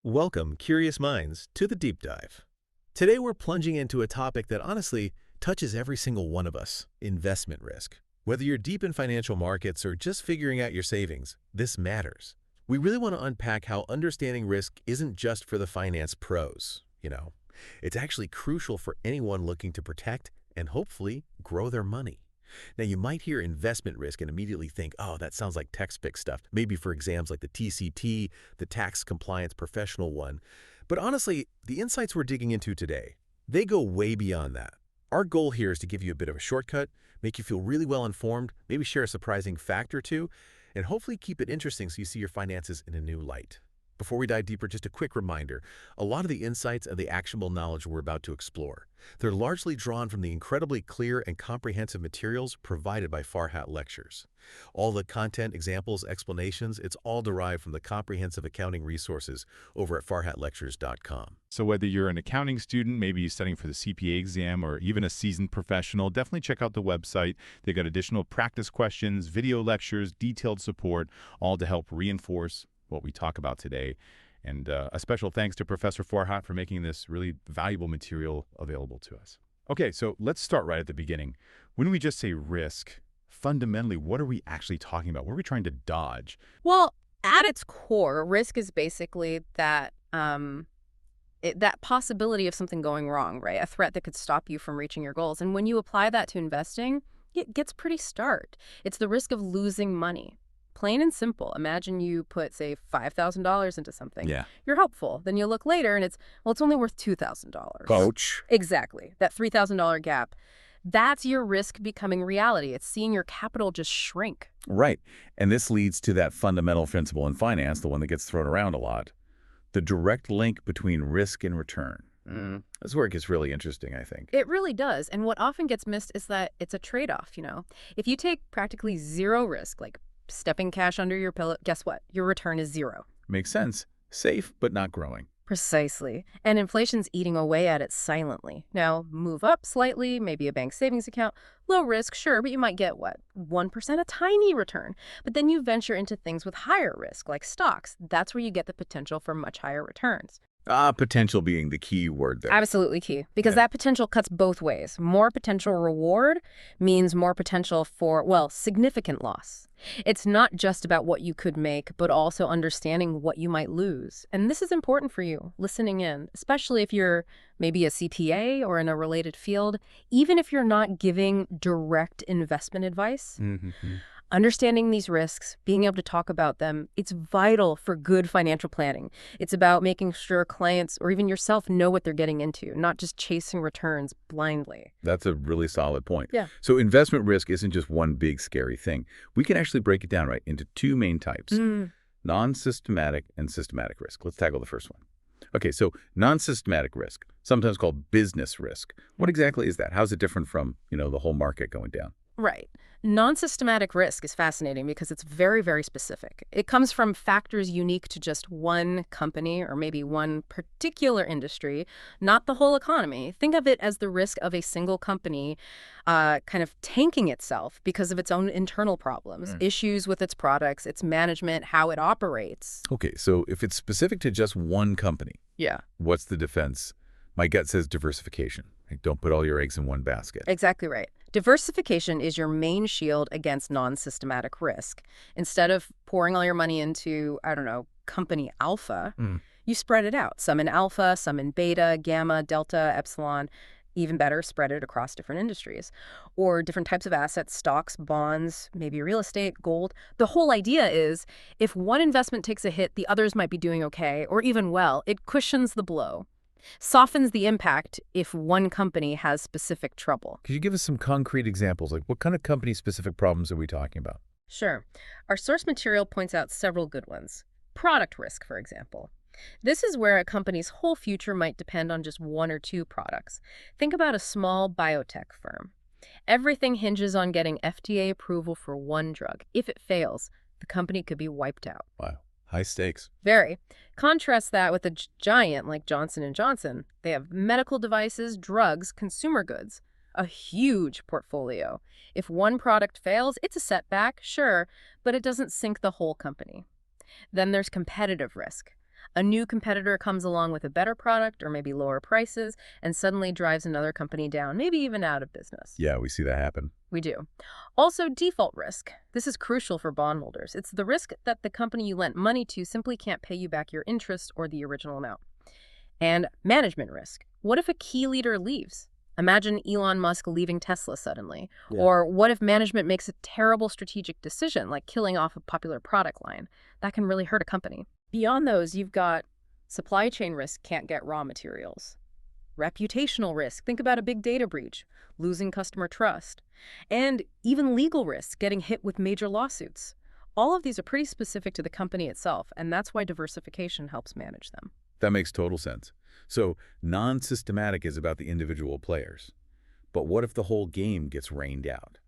Welcome, curious minds, to the deep dive. Today we're plunging into a topic that honestly touches every single one of us, investment risk. Whether you're deep in financial markets or just figuring out your savings, this matters. We really want to unpack how understanding risk isn't just for the finance pros. It's actually crucial for anyone looking to protect and hopefully grow their money. Now, you might hear investment risk and immediately think, oh, that sounds like textbook stuff, maybe for exams like the TCT, the tax compliance professional one. But honestly, the insights we're digging into today, they go way beyond that. Our goal here is to give you a bit of a shortcut, make you feel really well informed, maybe share a surprising fact or two, and hopefully keep it interesting so you see your finances in a new light. Before we dive deeper, just a quick reminder, a lot of the insights and the actionable knowledge we're about to explore, they're largely drawn from the incredibly clear and comprehensive materials provided by Farhat lectures. All the content, examples, explanations, it's all derived from the comprehensive accounting resources over at farhatlectures.com. So whether you're an accounting student, maybe you're studying for the CPA exam, or even a seasoned professional, definitely check out the website. They got additional practice questions, video lectures, detailed support, all to help reinforce what we talk about today. And a special thanks to Professor Farhat for making this really valuable material available to us. Okay, so let's start right at the beginning. When we just say risk, fundamentally, what are we actually talking about? What are we trying to dodge? Well, at its core, risk is basically that that possibility of something going wrong, right? A threat that could stop you from reaching your goals. And when you apply that to investing, it gets pretty stark. It's the risk of losing money. Plain and simple. Imagine you put, say, $5,000 into something. Yeah. You're hopeful. Then you look later and it's only worth $2,000. Coach. Exactly. That $3,000 gap. That's your risk becoming reality. It's seeing your capital just shrink. Right. And this leads to that fundamental principle in finance, the one that gets thrown around a lot, the direct link between risk and return. That's where it gets really interesting, I think. It really does. And what often gets missed is that it's a trade-off, If you take practically zero risk, like stepping cash under your pillow, guess what? Your return is zero. Makes sense. Safe, but not growing. Precisely. And inflation's eating away at it silently. Now, move up slightly, maybe a bank savings account. Low risk, sure, but you might get, 1%, a tiny return. But then you venture into things with higher risk, like stocks. That's where you get the potential for much higher returns. Potential being the key word there. Absolutely key, because that potential cuts both ways. More potential reward means more potential for, significant loss. It's not just about what you could make, but also understanding what you might lose. And this is important for you, listening in, especially if you're maybe a CPA or in a related field, even if you're not giving direct investment advice. Understanding these risks, being able to talk about them, it's vital for good financial planning. It's about making sure clients or even yourself know what they're getting into, not just chasing returns blindly. That's a really solid point. Yeah. So investment risk isn't just one big scary thing. We can actually break it down into two main types, non-systematic and systematic risk. Let's tackle the first one. Okay, so non-systematic risk, sometimes called business risk. What exactly is that? How's it different from, the whole market going down? Right. Non-systematic risk is fascinating because it's very, very specific. It comes from factors unique to just one company or maybe one particular industry, not the whole economy. Think of it as the risk of a single company kind of tanking itself because of its own internal problems, issues with its products, its management, how it operates. Okay, so if it's specific to just one company, what's the defense? My gut says diversification. Don't put all your eggs in one basket. Exactly right. Diversification is your main shield against non-systematic risk. Instead of pouring all your money into, company alpha, you spread it out. Some in alpha, some in beta, gamma, delta, epsilon. Even better, spread it across different industries. Or different types of assets, stocks, bonds, maybe real estate, gold. The whole idea is if one investment takes a hit, the others might be doing okay, or even well. It cushions the blow. Softens the impact if one company has specific trouble. Could you give us some concrete examples? Like what kind of company-specific problems are we talking about? Sure. Our source material points out several good ones. Product risk, for example. This is where a company's whole future might depend on just one or two products. Think about a small biotech firm. Everything hinges on getting FDA approval for one drug. If it fails, the company could be wiped out. Wow. High stakes. Very. Contrast that with a giant like Johnson & Johnson. They have medical devices, drugs, consumer goods, a huge portfolio. If one product fails, it's a setback, sure, but it doesn't sink the whole company. Then there's competitive risk. A new competitor comes along with a better product or maybe lower prices and suddenly drives another company down, maybe even out of business. Yeah, we see that happen. We do. Also, default risk. This is crucial for bondholders. It's the risk that the company you lent money to simply can't pay you back your interest or the original amount. And management risk. What if a key leader leaves? Imagine Elon Musk leaving Tesla suddenly. Yeah. Or what if management makes a terrible strategic decision, like killing off a popular product line? That can really hurt a company. Beyond those, you've got supply chain risk, can't get raw materials. Reputational risk, think about a big data breach, losing customer trust. And even legal risk, getting hit with major lawsuits. All of these are pretty specific to the company itself, and that's why diversification helps manage them. That makes total sense. So non-systematic is about the individual players. But what if the whole game gets rained out?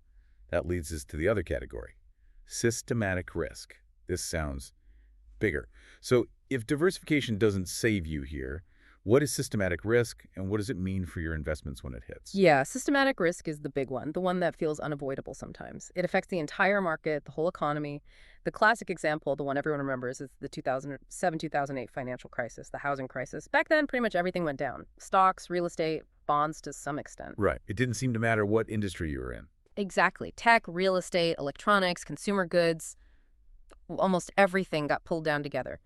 That leads us to the other category, systematic risk. This sounds bigger. So if diversification doesn't save you here, what is systematic risk and what does it mean for your investments when it hits? Yeah, systematic risk is the big one, the one that feels unavoidable sometimes. It affects the entire market, the whole economy. The classic example, the one everyone remembers, is the 2007-2008 financial crisis, the housing crisis. Back then, pretty much everything went down. Stocks, real estate, bonds to some extent. Right. It didn't seem to matter what industry you were in. Exactly. Tech, real estate, electronics, consumer goods, almost everything got pulled down together.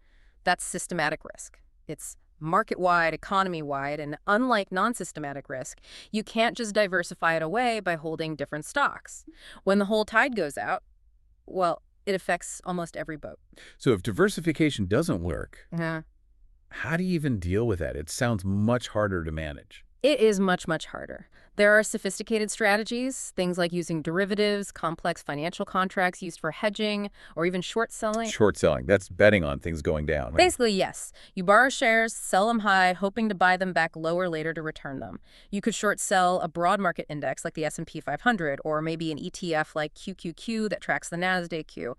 That's systematic risk. It's market-wide, economy-wide, and unlike non-systematic risk, you can't just diversify it away by holding different stocks. When the whole tide goes out, well, it affects almost every boat. So if diversification doesn't work, Yeah. how do you even deal with that? It sounds much harder to manage. It is much, much harder. There are sophisticated strategies, things like using derivatives, complex financial contracts used for hedging, or even short selling. Short selling, that's betting on things going down. Right? Basically, yes. You borrow shares, sell them high, hoping to buy them back lower later to return them. You could short sell a broad market index like the S&P 500, or maybe an ETF like QQQ that tracks the NASDAQ.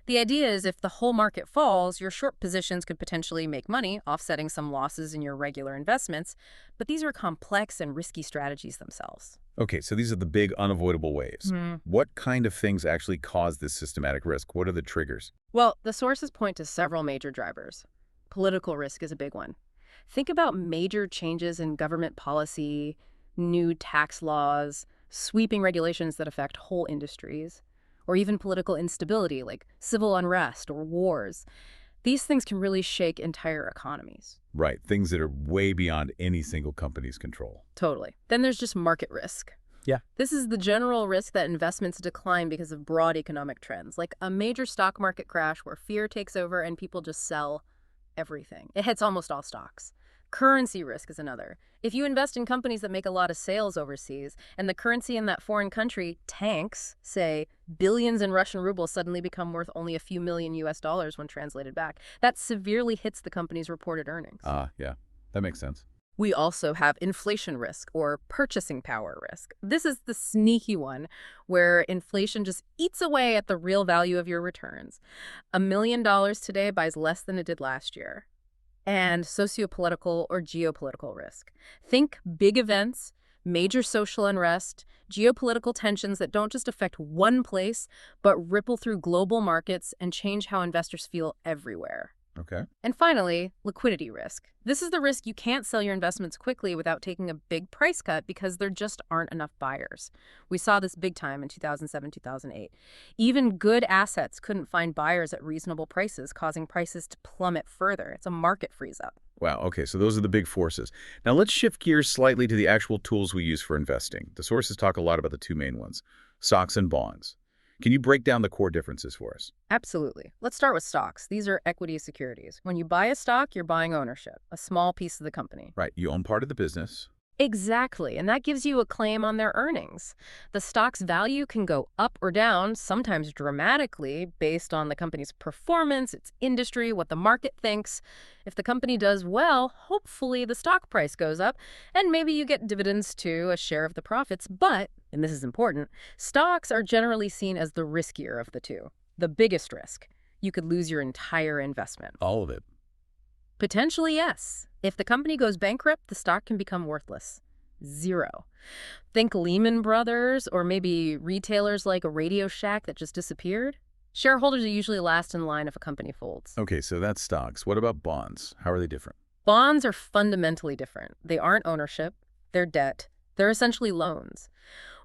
The idea is if the whole market falls, your short positions could potentially make money, offsetting some losses in your regular investments. But these are complex and risky strategies themselves. Okay, so these are the big unavoidable waves. What kind of things actually cause this systematic risk? What are the triggers? Well, the sources point to several major drivers. Political risk is a big one. Think about major changes in government policy, new tax laws, sweeping regulations that affect whole industries, or even political instability like civil unrest or wars. These things can really shake entire economies. Right, things that are way beyond any single company's control. Totally. Then there's just market risk. Yeah. This is the general risk that investments decline because of broad economic trends, like a major stock market crash where fear takes over and people just sell everything. It hits almost all stocks. Currency risk is another. If you invest in companies that make a lot of sales overseas and the currency in that foreign country tanks, say billions in Russian rubles suddenly become worth only a few million US dollars when translated back, that severely hits the company's reported earnings. Yeah, that makes sense. We also have inflation risk or purchasing power risk. This is the sneaky one where inflation just eats away at the real value of your returns. $1 million today buys less than it did last year. And sociopolitical or geopolitical risk. Think big events, major social unrest, geopolitical tensions that don't just affect one place, but ripple through global markets and change how investors feel everywhere. Okay. And finally, liquidity risk. This is the risk you can't sell your investments quickly without taking a big price cut because there just aren't enough buyers. We saw this big time in 2007-2008. Even good assets couldn't find buyers at reasonable prices, causing prices to plummet further. It's a market freeze-up. Wow, okay, so those are the big forces. Now let's shift gears slightly to the actual tools we use for investing. The sources talk a lot about the two main ones, stocks and bonds. Can you break down the core differences for us? Absolutely. Let's start with stocks. These are equity securities. When you buy a stock, you're buying ownership, a small piece of the company. Right, you own part of the business. Exactly, and that gives you a claim on their earnings. The stock's value can go up or down, sometimes dramatically, based on the company's performance, its industry, what the market thinks. If the company does well, hopefully the stock price goes up, and maybe you get dividends too, a share of the profits. But, and this is important, stocks are generally seen as the riskier of the two, the biggest risk. You could lose your entire investment. All of it. Potentially, yes. If the company goes bankrupt, the stock can become worthless. Zero. Think Lehman Brothers or maybe retailers like a Radio Shack that just disappeared. Shareholders are usually last in line if a company folds. Okay, so that's stocks. What about bonds? How are they different? Bonds are fundamentally different. They aren't ownership, they're debt. They're essentially loans.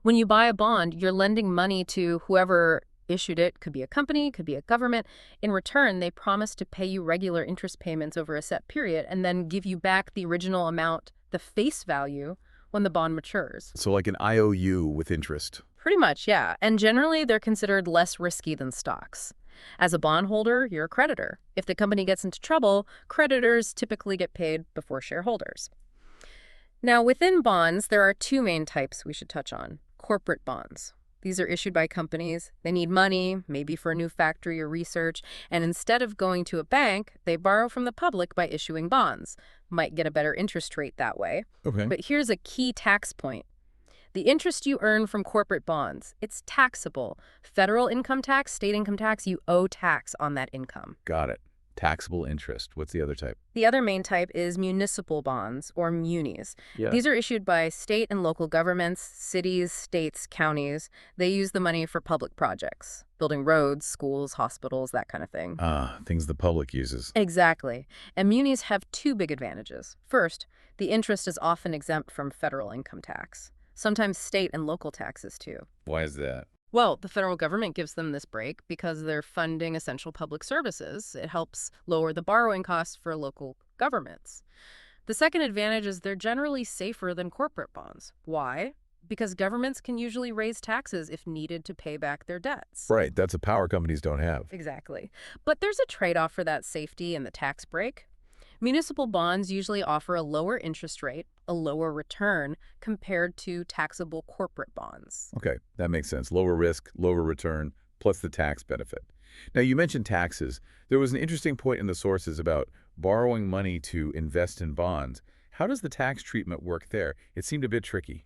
When you buy a bond, you're lending money to whoever issued it. Could be a company, could be a government. In return, they promise to pay you regular interest payments over a set period and then give you back the original amount, the face value, when the bond matures. So like an IOU with interest. Pretty much, yeah. And generally, they're considered less risky than stocks. As a bondholder, you're a creditor. If the company gets into trouble, creditors typically get paid before shareholders. Now, within bonds, there are two main types we should touch on. Corporate bonds. These are issued by companies. They need money, maybe for a new factory or research, and instead of going to a bank, they borrow from the public by issuing bonds. Might get a better interest rate that way. Okay. But here's a key tax point. The interest you earn from corporate bonds, it's taxable. Federal income tax, state income tax, you owe tax on that income. Got it. Taxable interest. What's the other type? The other main type is municipal bonds, or munis. Yeah. These are issued by state and local governments, cities, states, counties. They use the money for public projects, building roads, schools, hospitals, that kind of thing. Things the public uses. Exactly. And munis have two big advantages. First, the interest is often exempt from federal income tax. Sometimes state and local taxes, too. Why is that? Well, the federal government gives them this break because they're funding essential public services. It helps lower the borrowing costs for local governments. The second advantage is they're generally safer than corporate bonds. Why? Because governments can usually raise taxes if needed to pay back their debts. Right. That's a power companies don't have. Exactly. But there's a trade-off for that safety and the tax break. Municipal bonds usually offer a lower interest rate, a lower return, compared to taxable corporate bonds. Okay, that makes sense. Lower risk, lower return, plus the tax benefit. Now, you mentioned taxes. There was an interesting point in the sources about borrowing money to invest in bonds. How does the tax treatment work there? It seemed a bit tricky.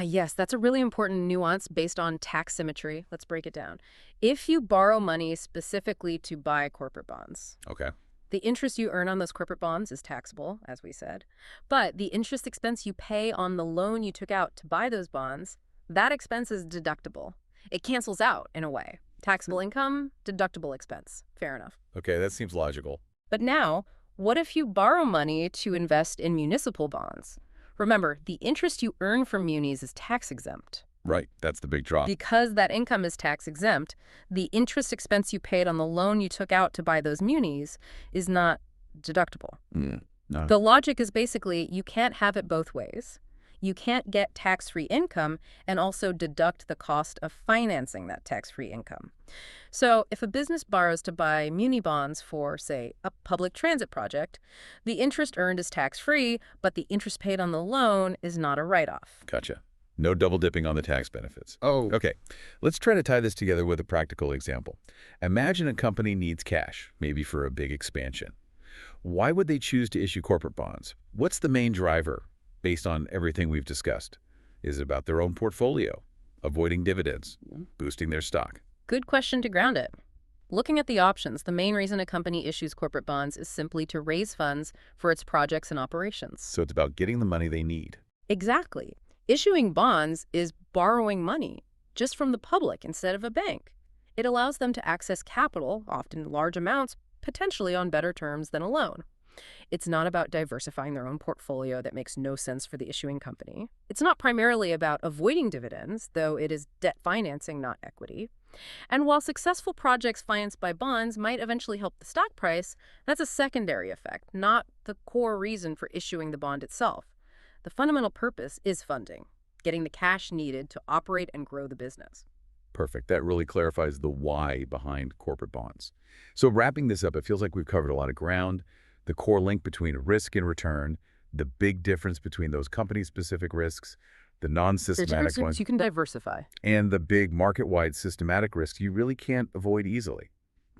Yes, that's a really important nuance based on tax symmetry. Let's break it down. If you borrow money specifically to buy corporate bonds, Okay. the interest you earn on those corporate bonds is taxable, as we said. But the interest expense you pay on the loan you took out to buy those bonds, that expense is deductible. It cancels out, in a way. Taxable income, deductible expense. Fair enough. Okay, that seems logical. But now, what if you borrow money to invest in municipal bonds? Remember, the interest you earn from munis is tax exempt. Right, that's the big drop. Because that income is tax exempt, the interest expense you paid on the loan you took out to buy those munis is not deductible. No. The logic is basically you can't have it both ways. You can't get tax-free income and also deduct the cost of financing that tax-free income. So if a business borrows to buy muni bonds for, say, a public transit project, the interest earned is tax-free, but the interest paid on the loan is not a write-off. Gotcha. No double dipping on the tax benefits. Oh. Okay, let's try to tie this together with a practical example. Imagine a company needs cash, maybe for a big expansion. Why would they choose to issue corporate bonds? What's the main driver based on everything we've discussed? Is it about their own portfolio, avoiding dividends, boosting their stock? Good question to ground it. Looking at the options, the main reason a company issues corporate bonds is simply to raise funds for its projects and operations. So it's about getting the money they need. Exactly. Issuing bonds is borrowing money, just from the public instead of a bank. It allows them to access capital, often large amounts, potentially on better terms than a loan. It's not about diversifying their own portfolio that makes no sense for the issuing company. It's not primarily about avoiding dividends, though it is debt financing, not equity. And while successful projects financed by bonds might eventually help the stock price, that's a secondary effect, not the core reason for issuing the bond itself. The fundamental purpose is funding, getting the cash needed to operate and grow the business. Perfect. That really clarifies the why behind corporate bonds. So wrapping this up, it feels like we've covered a lot of ground. The core link between risk and return, the big difference between those company-specific risks, the non-systematic ones, You can diversify. and the big market-wide systematic risks you really can't avoid easily.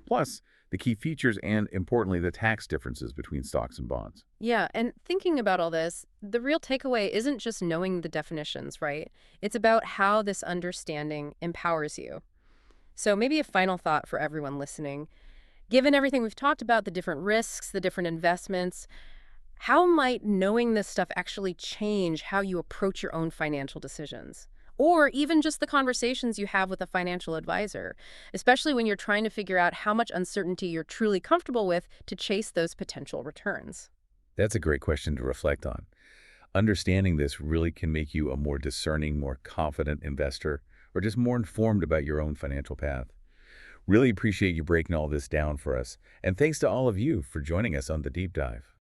Plus, the key features and, importantly, the tax differences between stocks and bonds. Yeah, and thinking about all this, the real takeaway isn't just knowing the definitions, right? It's about how this understanding empowers you. So maybe a final thought for everyone listening. Given everything we've talked about, the different risks, the different investments, how might knowing this stuff actually change how you approach your own financial decisions? Or even just the conversations you have with a financial advisor, especially when you're trying to figure out how much uncertainty you're truly comfortable with to chase those potential returns. That's a great question to reflect on. Understanding this really can make you a more discerning, more confident investor, or just more informed about your own financial path. Really appreciate you breaking all this down for us, and thanks to all of you for joining us on the Deep Dive.